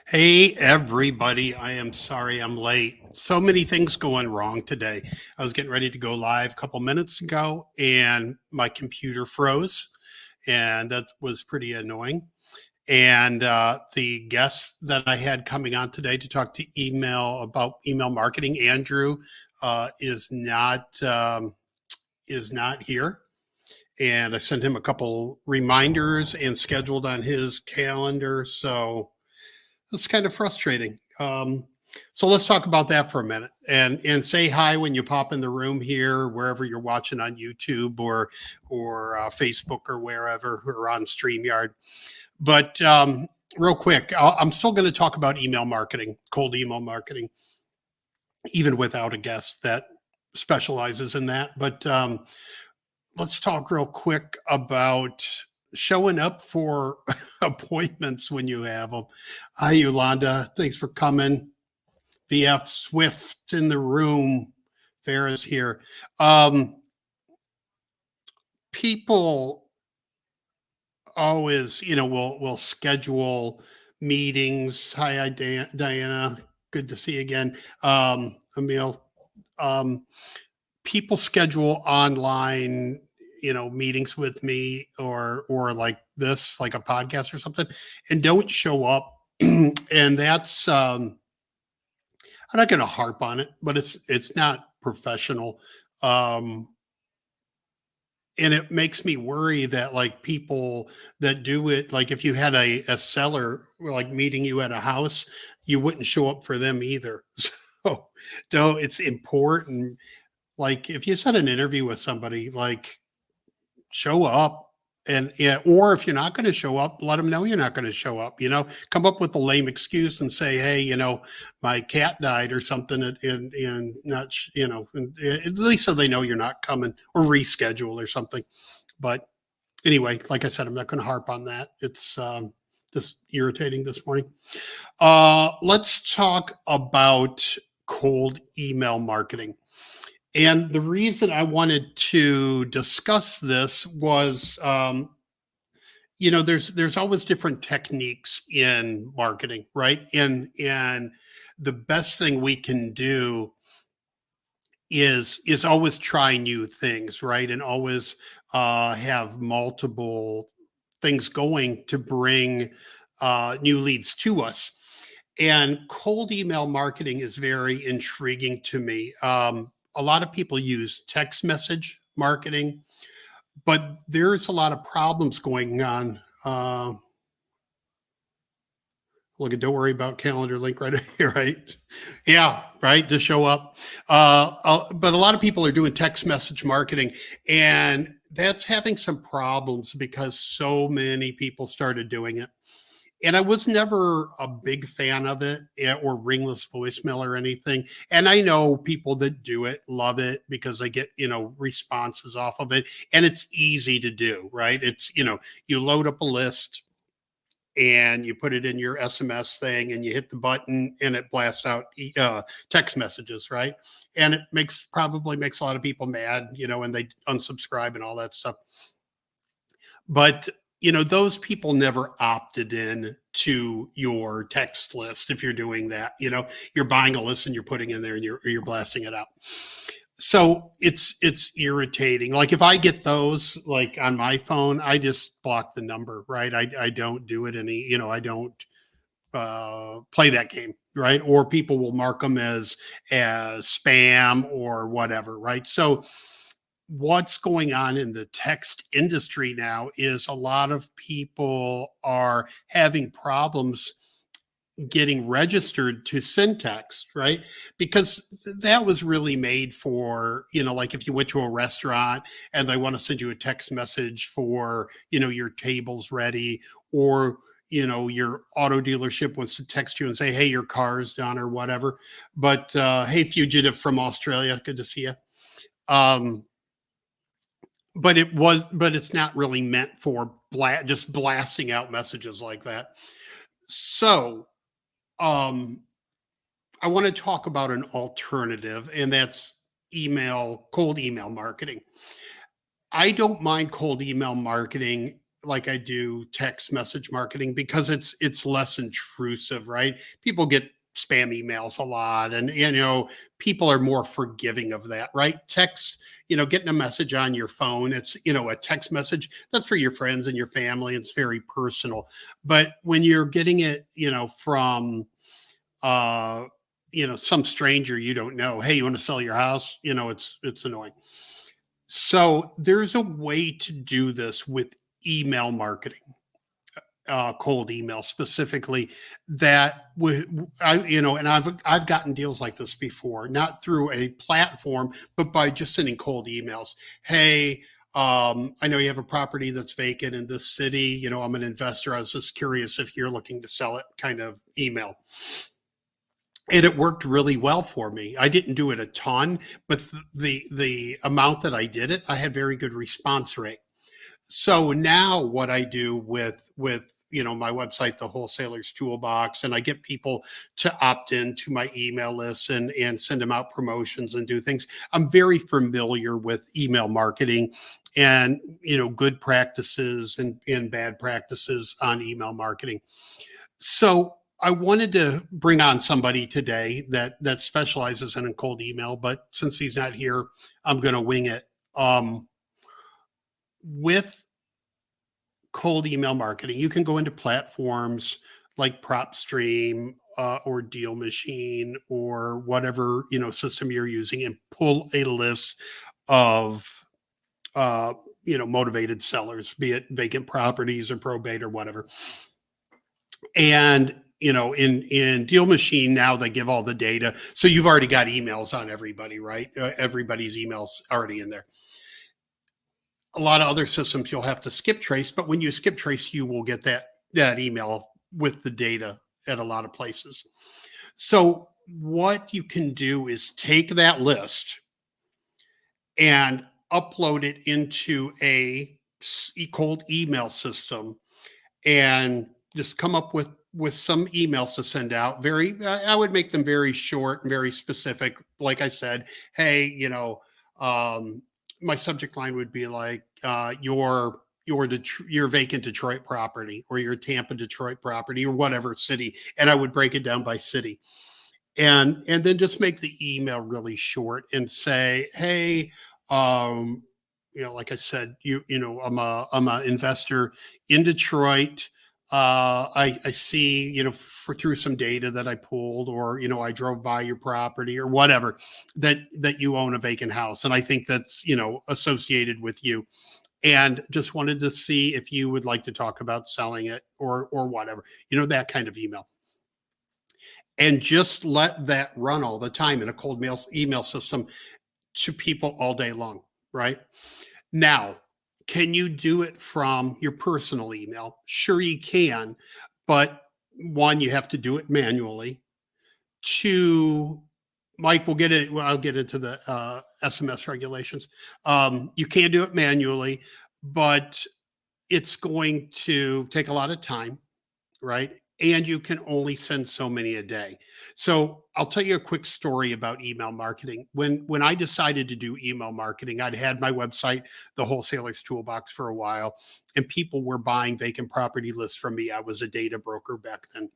Hey, everybody. I am sorry I'm late. So many things going wrong today. I was getting ready to go live a couple minutes ago and my computer froze, and that was pretty annoying. And the guest that I had coming on today to talk to email about email marketing, Andrew, is not here. And I sent him a couple reminders and scheduled on his calendar. So it's kind of frustrating. So let's talk about that for a minute and say hi when you pop in the room here, wherever you're watching on YouTube or Facebook or wherever or on StreamYard. But real quick, I'm still going to talk about email marketing, cold email marketing, even without a guest that specializes in that. But let's talk real quick about showing up for appointments when you have them. Hi, Yolanda. Thanks for coming. VF Swift in the room. Farrah's here. People always, will schedule meetings. Hi, Diana. Good to see you again. Emil. Um, People schedule online meetings with me or like this, like a podcast or something, and don't show up. And that's I'm not going to harp on it, but it's not professional. um and it makes me worry that like people that do it, like if you had a seller like meeting you at a house, you wouldn't show up for them either. So it's important, like if you set an interview with somebody, like show up. And yeah, or if you're not going to show up, let them know you're not going to show up. Come up with a lame excuse and say, hey, my cat died or something, and not and at least so they know you're not coming, or reschedule or something. But anyway, like I said, I'm not going to harp on that. It's just irritating this morning. Let's talk about cold email marketing. And the reason I wanted to discuss this was, there's always different techniques in marketing, right? And the best thing we can do is always try new things, right? And always have multiple things going to bring new leads to us. And cold email marketing is very intriguing to me. A lot of people use text message marketing, but there's a lot of problems going on. Look, don't worry about calendar link right here, right? Yeah, right, to show up. But a lot of people are doing text message marketing, and that's having some problems because so many people started doing it. And I was never a big fan of it, or ringless voicemail or anything. And I know people that do it love it because they get, responses off of it. And it's easy to do, right? It's, you load up a list and you put it in your SMS thing and you hit the button and it blasts out text messages, right? And it probably makes a lot of people mad, and they unsubscribe and all that stuff. But those people never opted in to your text list. If you're doing that, you're buying a list and you're putting in there and you're blasting it out. So it's irritating. Like if I get those like on my phone, I just block the number, right? I don't do it any, I don't play that game, right? Or people will mark them as spam or whatever, right? So what's going on in the text industry now is a lot of people are having problems getting registered to send text, right? Because that was really made for, like if you went to a restaurant and they want to send you a text message for, your table's ready, or your auto dealership wants to text you and say, hey, your car's done or whatever. But hey, fugitive from Australia, good to see you. But it's not really meant for just blasting out messages like that. So I want to talk about an alternative, and that's cold email marketing. I don't mind cold email marketing like I do text message marketing because it's less intrusive, right? People get spam emails a lot, and people are more forgiving of that, right? Text, getting a message on your phone, it's a text message that's for your friends and your family. It's very personal. But when you're getting it, from uh some stranger you don't know, hey, you want to sell your house, it's annoying. So there's a way to do this with email marketing, cold email specifically. That and I've gotten deals like this before, not through a platform, but by just sending cold emails. Hey, I know you have a property that's vacant in this city. I'm an investor. I was just curious if you're looking to sell it, kind of email. And it worked really well for me. I didn't do it a ton, but the amount that I did it, I had very good response rate. So now what I do with my website, the Wholesalers Toolbox, and I get people to opt in to my email list and send them out promotions and do things. I'm very familiar with email marketing and good practices and bad practices on email marketing. So I wanted to bring on somebody today that specializes in a cold email, but since he's not here, I'm going to wing it. With cold email marketing, you can go into platforms like PropStream or Deal Machine or whatever system you're using, and pull a list of motivated sellers, be it vacant properties or probate or whatever. And in Deal Machine now, they give all the data, so you've already got emails on everybody, right? Everybody's emails already in there. A lot of other systems you'll have to skip trace, but when you skip trace, you will get that email with the data at a lot of places. So what you can do is take that list and upload it into a cold email system, and just come up with some emails to send out. I would make them very short and very specific. Like I said, hey, my subject line would be like, your vacant Detroit property, or your Tampa, Detroit property, or whatever city, and I would break it down by city, and then just make the email really short and say, hey, like I said, I'm a investor in Detroit. I see, through some data that I pulled, or, I drove by your property or whatever, that you own a vacant house. And I think that's, associated with you, and just wanted to see if you would like to talk about selling it, or whatever, that kind of email. And just let that run all the time in a cold mail email system to people all day long, right? Now, can you do it from your personal email? Sure, you can, but one, you have to do it manually. Two, Mike, I'll get into the SMS regulations. You can do it manually, but it's going to take a lot of time, right? And you can only send so many a day. So I'll tell you a quick story about email marketing. When I decided to do email marketing, I'd had my website, the Wholesalers Toolbox, for a while, and people were buying vacant property lists from me. I was a data broker back then.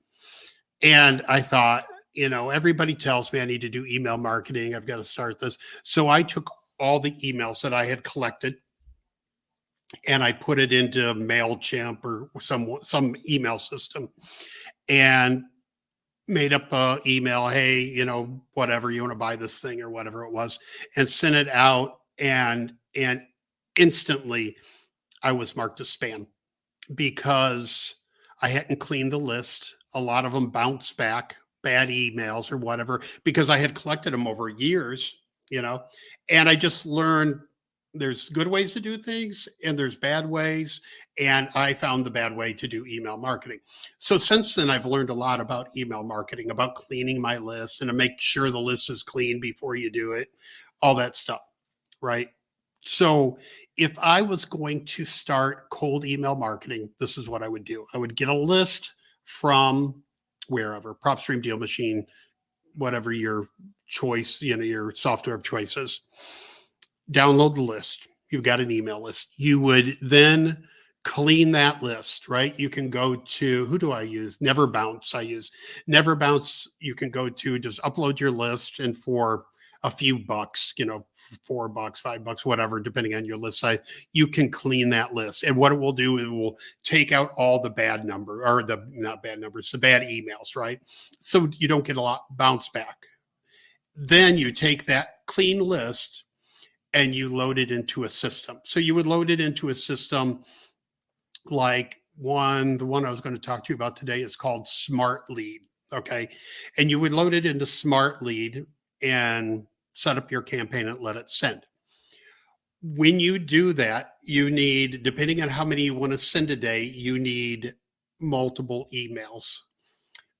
And I thought, everybody tells me I need to do email marketing. I've got to start this. So I took all the emails that I had collected, and I put it into MailChimp or some email system, and made up a email, hey, whatever, you want to buy this thing or whatever it was, and sent it out. And instantly I was marked as spam because I hadn't cleaned the list. A lot of them bounced back, bad emails or whatever, because I had collected them over years, and I just learned there's good ways to do things and there's bad ways. And I found the bad way to do email marketing. So since then, I've learned a lot about email marketing, about cleaning my list and to make sure the list is clean before you do it, all that stuff, right? So if I was going to start cold email marketing, this is what I would do. I would get a list from wherever, PropStream, Deal Machine, whatever your choice, your software of choices. Download the list. You've got an email list. You would then clean that list, right? You can go to, who do I use? Never Bounce. I use Never Bounce. You can go to, just upload your list, and for a few bucks, $4, $5, whatever, depending on your list size, you can clean that list. And what it will do is it will take out all the bad number, or the not bad numbers, the bad emails, right? So you don't get a lot bounce back. Then you take that clean list and you load it into a system. So you would load it into a system like the one I was going to talk to you about today is called Smart Lead. Okay. And you would load it into Smart Lead and set up your campaign and let it send. When you do that, you need, depending on how many you want to send a day, you need multiple emails.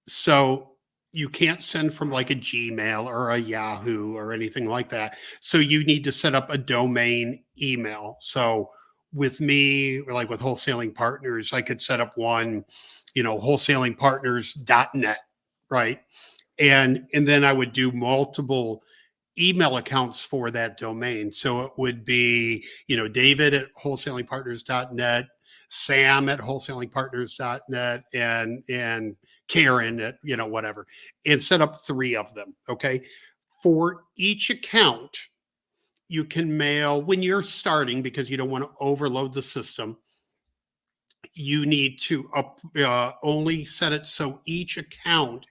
So you can't send from like a Gmail or a Yahoo or anything like that. So you need to set up a domain email. So with me, like with Wholesaling Partners, I could set up one, wholesalingpartners.net, right? And then I would do multiple email accounts for that domain. So it would be, David at wholesalingpartners.net, Sam at wholesalingpartners.net, and Karen at, whatever, and set up 3 of them. Okay. For each account, you can mail when you're starting, because you don't want to overload the system. You need to only set it so each account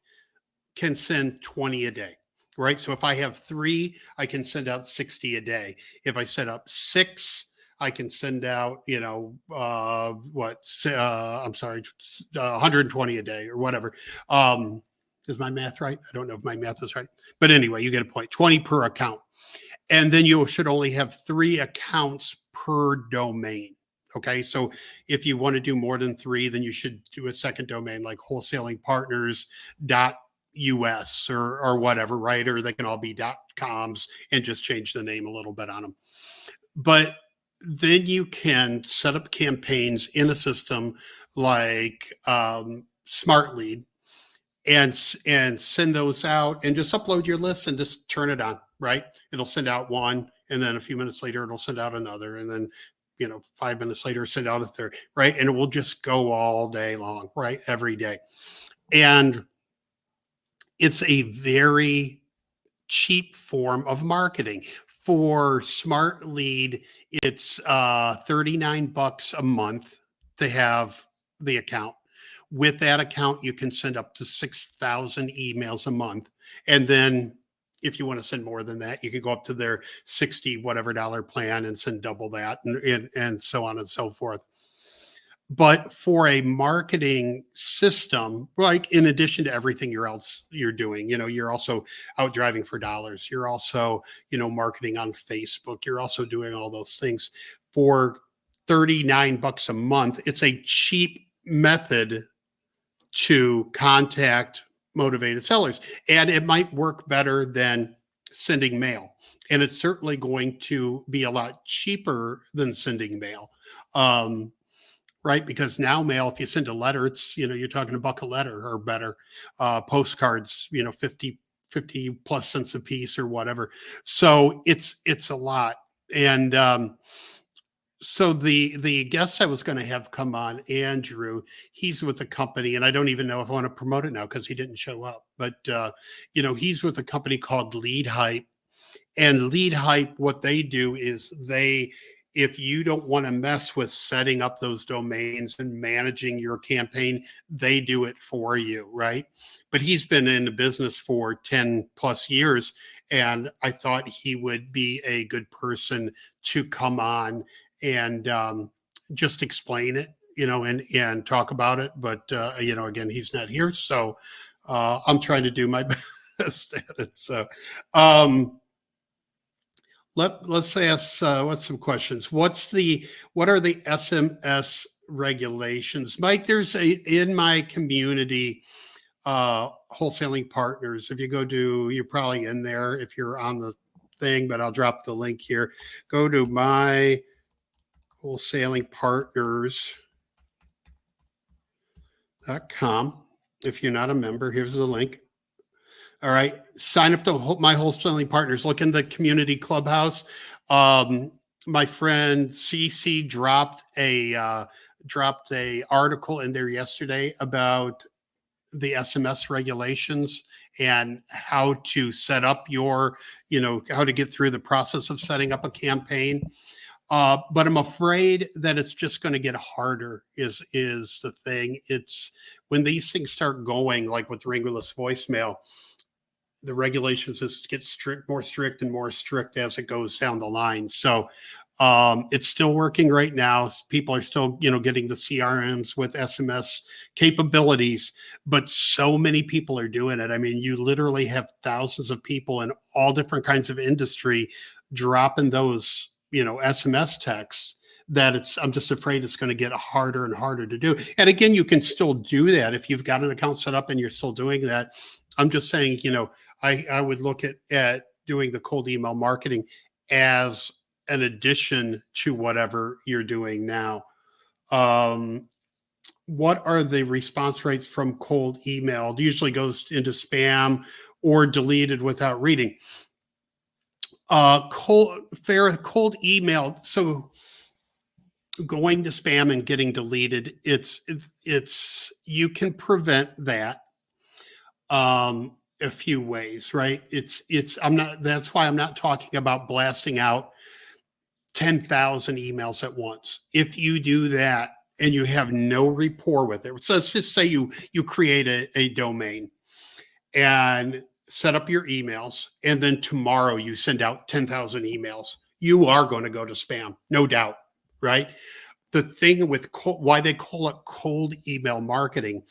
can send 20 a day, right? So if I have 3, I can send out 60 a day. If I set up 6, I can send out, 120 a day or whatever. Is my math right? I don't know if my math is right. But anyway, you get a point, 20 per account. And then you should only have 3 accounts per domain. Okay. So if you want to do more than 3, then you should do a second domain like wholesalingpartners.us or whatever, right? Or they can all be .coms and just change the name a little bit on them. But then you can set up campaigns in a system like Smart Lead and send those out, and just upload your list and just turn it on, right? It'll send out one, and then a few minutes later, it'll send out another. And then, 5 minutes later, send out a third, right? And it will just go all day long, right? Every day. And it's a very cheap form of marketing. For Smart Lead, it's $39 a month to have the account. With that account, you can send up to 6,000 emails a month. And then if you want to send more than that, you can go up to their $60 whatever plan and send double that, and so on and so forth. But for a marketing system, like in addition to everything you're doing, you're also out driving for dollars. You're also, marketing on Facebook. You're also doing all those things. For $39 a month, it's a cheap method to contact motivated sellers. And it might work better than sending mail. And it's certainly going to be a lot cheaper than sending mail. Right? Because now mail, if you send a letter, it's, you're talking $1 a letter or better. Postcards, 50 plus cents a piece or whatever. So it's a lot. And so the guest I was going to have come on, Andrew, he's with a company, and I don't even know if I want to promote it now because he didn't show up, but he's with a company called Lead Hype. And Lead Hype, what they do is if you don't want to mess with setting up those domains and managing your campaign, they do it for you, right? But he's been in the business for 10 plus years, and I thought he would be a good person to come on and just explain it, and talk about it. But, again, he's not here. So I'm trying to do my best at it. So let's ask what's some questions. What are the SMS regulations? Mike, there's in my community, Wholesaling Partners. If you go to, you're probably in there if you're on the thing, but I'll drop the link here. Go to my Wholesaling Partners.com. If you're not a member, here's the link. All right. Sign up to my Wholesaling Partners. Look in the community clubhouse. My friend CC dropped a dropped a article in there yesterday about the SMS regulations and how to set up your, how to get through the process of setting up a campaign. But I'm afraid that it's just going to get harder is the thing. It's when these things start going, like with ringless voicemail, the regulations just get more strict and more strict as it goes down the line. So it's still working right now. People are still, getting the CRMs with SMS capabilities, but so many people are doing it. I mean, you literally have thousands of people in all different kinds of industry dropping those, SMS texts that I'm just afraid it's going to get harder and harder to do. And again, you can still do that if you've got an account set up and you're still doing that. I'm just saying, I would look at doing the cold email marketing as an addition to whatever you're doing now. What are the response rates from cold email? It usually goes into spam or deleted without reading. Cold email. So going to spam and getting deleted, it's you can prevent that a few ways, right? That's why I'm not talking about blasting out 10,000 emails at once. If you do that and you have no rapport with it, so let's just say you create a domain and set up your emails, and then tomorrow you send out 10,000 emails, you are going to go to spam, no doubt, right? The thing with why they call it cold email marketing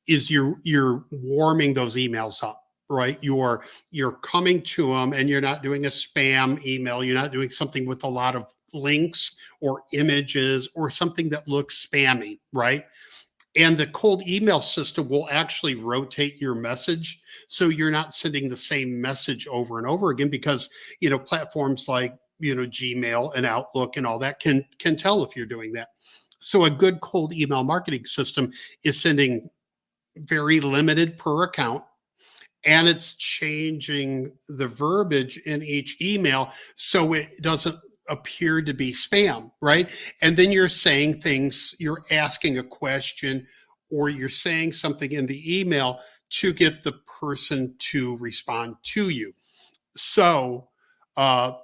is you're warming those emails up, right? You're coming to them and you're not doing a spam email. You're not doing something with a lot of links or images or something that looks spammy, right? And the cold email system will actually rotate your message so you're not sending the same message over and over again, because platforms like Gmail and Outlook and all that can tell if you're doing that. So a good cold email marketing system is sending very limited per account, and it's changing the verbiage in each email so it doesn't appear to be spam, right? And then you're saying things, you're asking a question, or you're saying something in the email to get the person to respond to you. So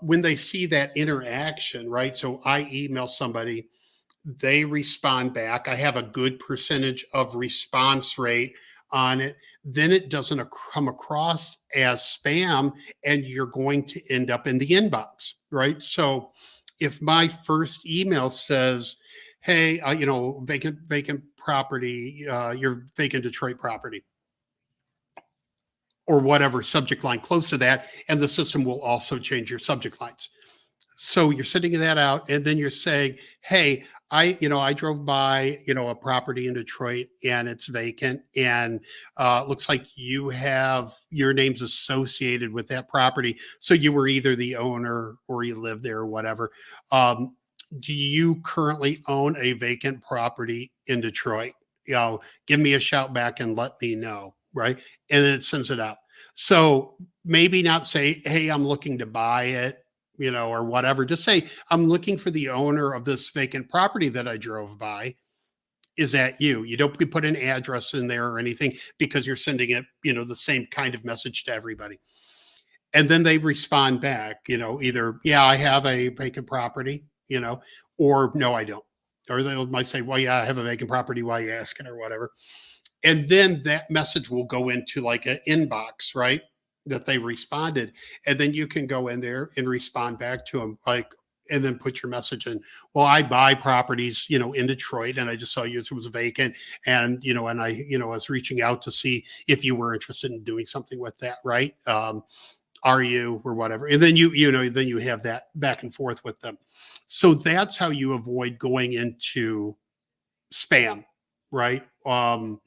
when they see that interaction, right? So I email somebody, they respond back. I have a good percentage of response rate on it. Then it doesn't come across as spam, and you're going to end up in the inbox, right? So if my first email says, hey, vacant property, your vacant Detroit property, or whatever subject line close to that, and the system will also change your subject lines. So you're sending that out, and then you're saying, hey, I drove by, a property in Detroit and it's vacant, and looks like you have your name's associated with that property. So you were either the owner or you live there or whatever. Do you currently own a vacant property in Detroit? Give me a shout back and let me know, right? And then it sends it out. So maybe not say, hey, I'm looking to buy it, or whatever. Just say, I'm looking for the owner of this vacant property that I drove by. Is that you? You don't put an address in there or anything, because you're sending it, the same kind of message to everybody. And then they respond back, either, yeah, I have a vacant property, or no, I don't. Or they might say, well, yeah, I have a vacant property. Why are you asking, or whatever. And then that message will go into like an inbox, right? That they responded. And then you can go in there and respond back to them, and then put your message in. Well, I buy properties, in Detroit, and I just saw yours was vacant. And, and I, was reaching out to see if you were interested in doing something with that, right? Are you, or whatever. And then then you have that back and forth with them. So that's how you avoid going into spam, right? Or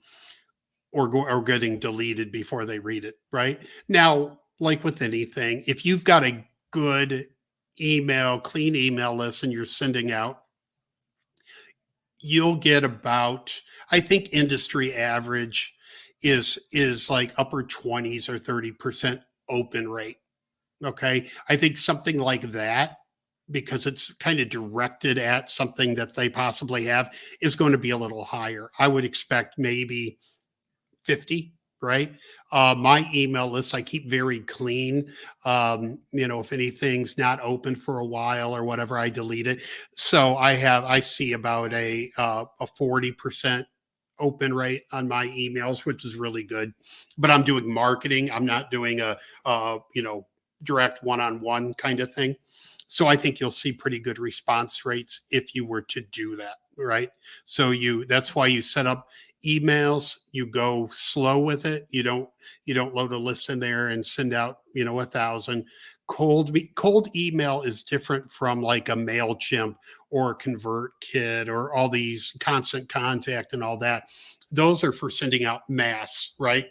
getting deleted before they read it, right? Now, like with anything, if you've got a good clean email list and you're sending out, you'll get about, I think industry average is like upper 20s or 30% open rate. Okay. I think something like that because it's kind of directed at something that they possibly have, is going to be a little higher. I would expect maybe 50, right? My email list, I keep very clean. If anything's not open for a while or whatever, I delete it. So I see about a 40% open rate on my emails, which is really good. But I'm doing marketing. I'm not doing a direct one-on-one kind of thing. So I think you'll see pretty good response rates if you were to do that, right? So that's why you set up emails. You go slow with it. You don't load a list in there and send out 1,000. Cold email is different from like a MailChimp or ConvertKit or all these Constant Contact and all that. Those are for sending out mass, right?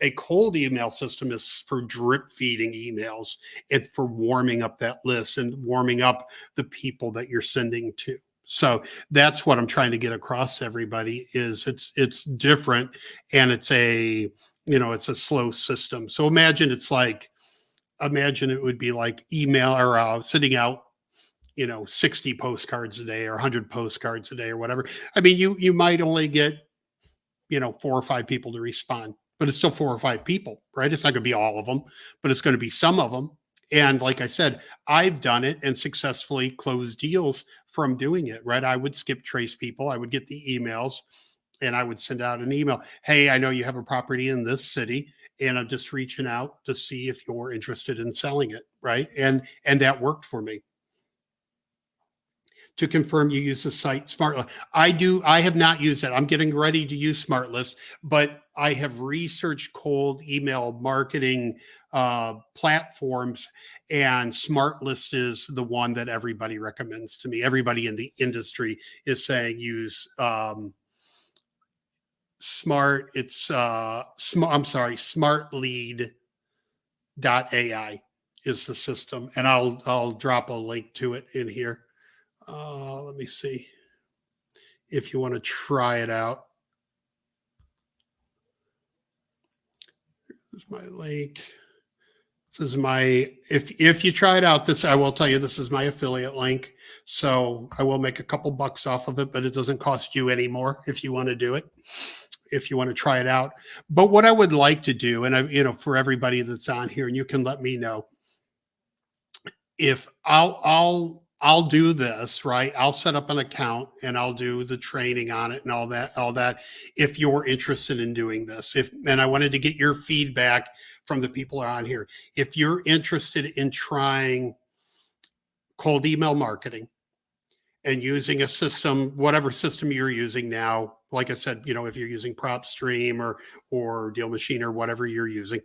A cold email system is for drip feeding emails and for warming up that list and warming up the people that you're sending to. So that's what I'm trying to get across to everybody is it's different, and it's a slow system. So imagine it would be like email or sending out 60 postcards a day or 100 postcards a day or whatever. I mean, you might only get 4 or 5 people to respond, but it's still 4 or 5 people, right? It's not going to be all of them, but it's going to be some of them. And like I said, I've done it and successfully closed deals from doing it, right? I would skip trace people. I would get the emails and I would send out an email. Hey, I know you have a property in this city and I'm just reaching out to see if you're interested in selling it, right? And that worked for me. To confirm you use the site SmartList. I have not used it. I'm getting ready to use SmartList, but I have researched cold email marketing platforms, and SmartList is the one that everybody recommends to me. Everybody in the industry is saying use smartlead.ai is the system, and I'll drop a link to it in here. Let me see if you want to try it out. This is my link. This is if you try it out, I will tell you, this is my affiliate link. So I will make a couple bucks off of it, but it doesn't cost you any more if you want to do it, if you want to try it out. But what I would like to do, and for everybody that's on here, and you can let me know if I'll do this, right? I'll set up an account and I'll do the training on it and all that. If you're interested in doing this, and I wanted to get your feedback from the people on here. If you're interested in trying cold email marketing and using a system, whatever system you're using now, like I said, if you're using PropStream or Deal Machine or whatever you're using,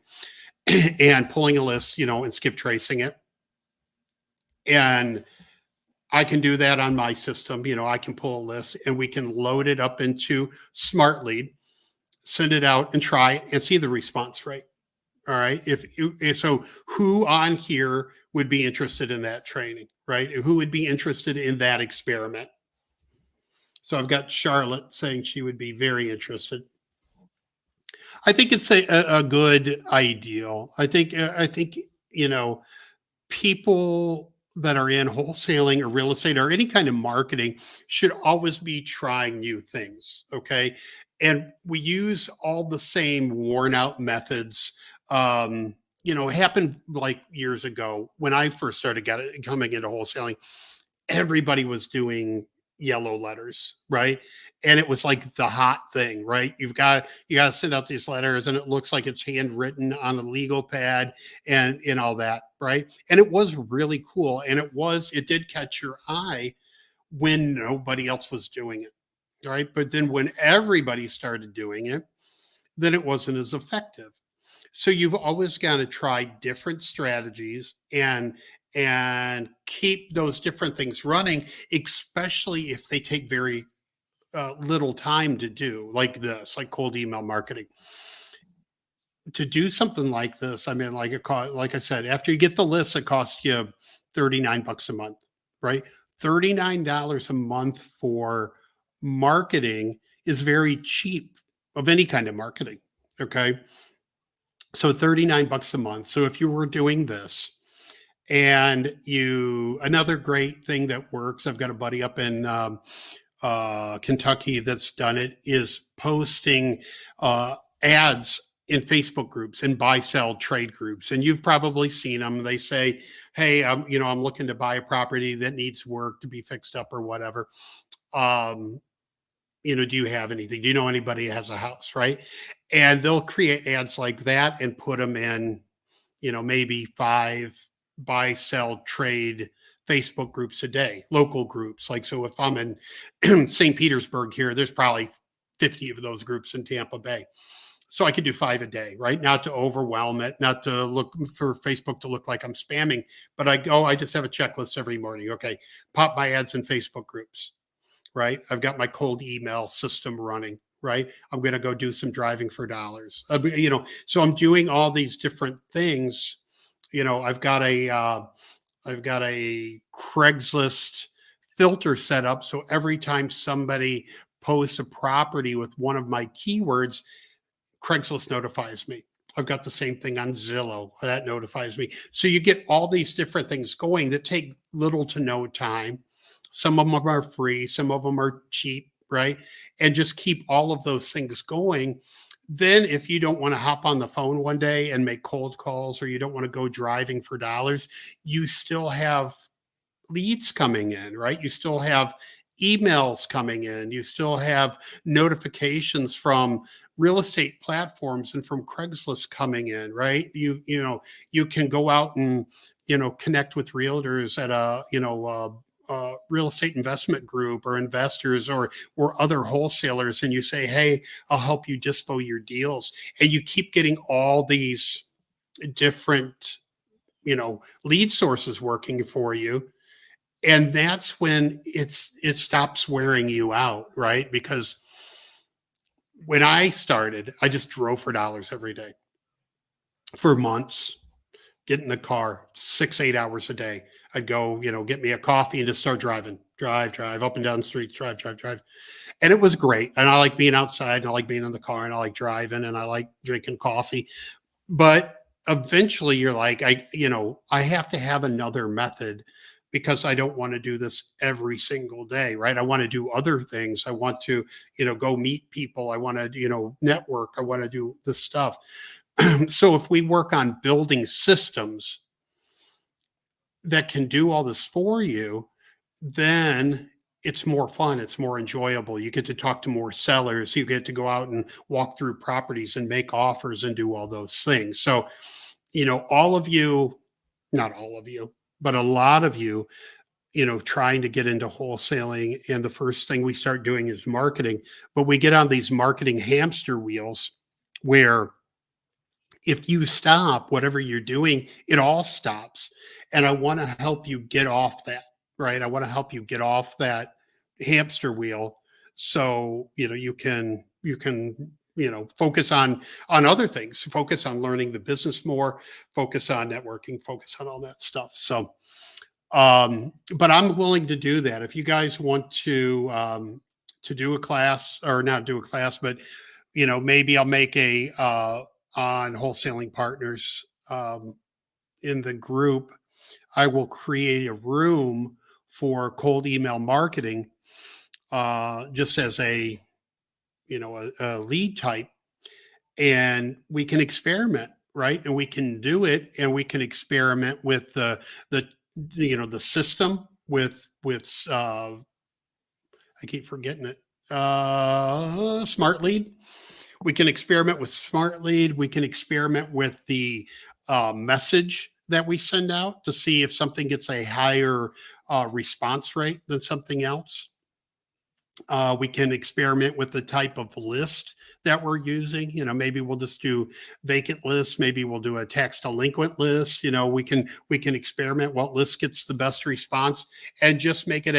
and pulling a list, and skip tracing it. And I can do that on my system. I can pull a list and we can load it up into SmartLead, send it out and try it and see the response rate. All right. So who on here would be interested in that training, right? Who would be interested in that experiment? So I've got Charlotte saying she would be very interested. I think it's a good ideal. I think, people that are in wholesaling or real estate or any kind of marketing should always be trying new things. Okay. And we use all the same worn out methods. It happened like years ago when I first started coming into wholesaling. Everybody was doing yellow letters, right? And it was like the hot thing, right? You got to send out these letters and it looks like it's handwritten on a legal pad and all that, right? And it was really cool. And it did catch your eye when nobody else was doing it, right? But then when everybody started doing it, then it wasn't as effective. So you've always got to try different strategies and keep those different things running, especially if they take very little time to do, like cold email marketing. To do something like this, I mean, like I said, after you get the list, it costs you $39 a month, right? $39 a month for marketing is very cheap of any kind of marketing. Okay. So $39 a month. So if you were doing this And another great thing that works, I've got a buddy up in Kentucky that's done it, is posting ads in Facebook groups and buy sell trade groups. And you've probably seen them. They say, hey, I'm looking to buy a property that needs work to be fixed up or whatever. Um, do you have anything? Do you know anybody who has a house? Right. And they'll create ads like that and put them in, maybe 5 buy, sell, trade Facebook groups a day, local groups. Like, so if I'm in St. Petersburg here, there's probably 50 of those groups in Tampa Bay. So I could do 5 a day, right? Not to overwhelm it, not to look for Facebook to look like I'm spamming, but I just have a checklist every morning. Okay, pop my ads in Facebook groups, right? I've got my cold email system running, right? I'm going to go do some driving for dollars. So I'm doing all these different things. I've got a Craigslist filter set up. So every time somebody posts a property with one of my keywords, Craigslist notifies me. I've got the same thing on Zillow that notifies me. So you get all these different things going that take little to no time. Some of them are free, some of them are cheap, right? And just keep all of those things going. Then if you don't want to hop on the phone one day and make cold calls, or you don't want to go driving for dollars, you still have leads coming in, right? You still have emails coming in. You still have notifications from real estate platforms and from Craigslist coming in, right? You can go out and connect with realtors at a real estate investment group or investors or other wholesalers, and you say, hey, I'll help you dispo your deals, and you keep getting all these different lead sources working for you. And that's when it stops wearing you out, right? Because when I started, I just drove for dollars every day for months, get in the car 6-8 hours a day. I'd go, get me a coffee and just start driving, drive up and down the streets, drive. And it was great. And I like being outside, and I like being in the car, and I like driving, and I like drinking coffee. But eventually you're like, I have to have another method, because I don't want to do this every single day, right? I want to do other things. I want to, go meet people. I want to, network. I want to do this stuff. So if we work on building systems that can do all this for you, then it's more fun. It's more enjoyable. You get to talk to more sellers. You get to go out and walk through properties and make offers and do all those things. So, all of you, not all of you, but a lot of you, trying to get into wholesaling. And the first thing we start doing is marketing, but we get on these marketing hamster wheels where if you stop whatever you're doing, it all stops. And I want to help you get off that, right? I want to help you get off that hamster wheel. So, you can focus on other things, focus on learning the business more, focus on networking, focus on all that stuff. So, but I'm willing to do that. If you guys want to do a class, or not do a class, but maybe I'll make a on Wholesaling Partners in the group. I will create a room for cold email marketing, just as a a lead type, and we can experiment, right? And we can do it, and we can experiment with the system with I keep forgetting it. Smart Lead. We can experiment with Smart Lead. We can experiment with the message that we send out to see if something gets a higher response rate than something else. We can experiment with the type of list that we're using. Maybe we'll just do vacant lists. Maybe we'll do a tax delinquent list. We can experiment what list gets the best response, and just make it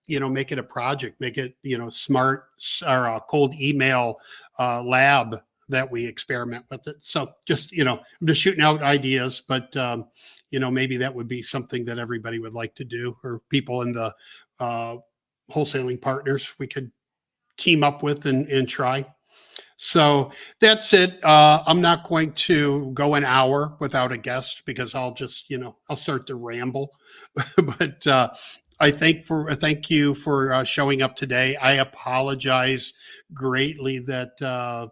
make it a project, make it, smart, or a cold email lab that we experiment with it. So just, I'm just shooting out ideas, but, maybe that would be something that everybody would like to do, or people in the wholesaling partners we could team up with and try. So that's it. I'm not going to go an hour without a guest because I'll just, I'll start to ramble. But thank you for showing up today. I apologize greatly that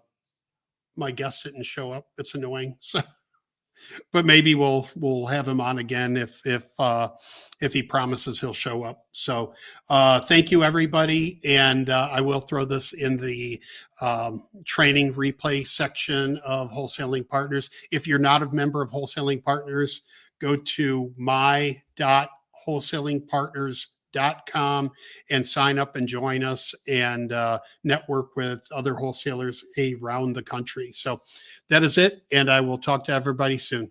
my guest didn't show up. It's annoying. So, but maybe we'll have him on again if he promises he'll show up. So thank you everybody, and I will throw this in the training replay section of Wholesaling Partners. If you're not a member of Wholesaling Partners, go to my.wholesalingpartners.com and sign up and join us and network with other wholesalers around the country. So that is it, and I will talk to everybody soon.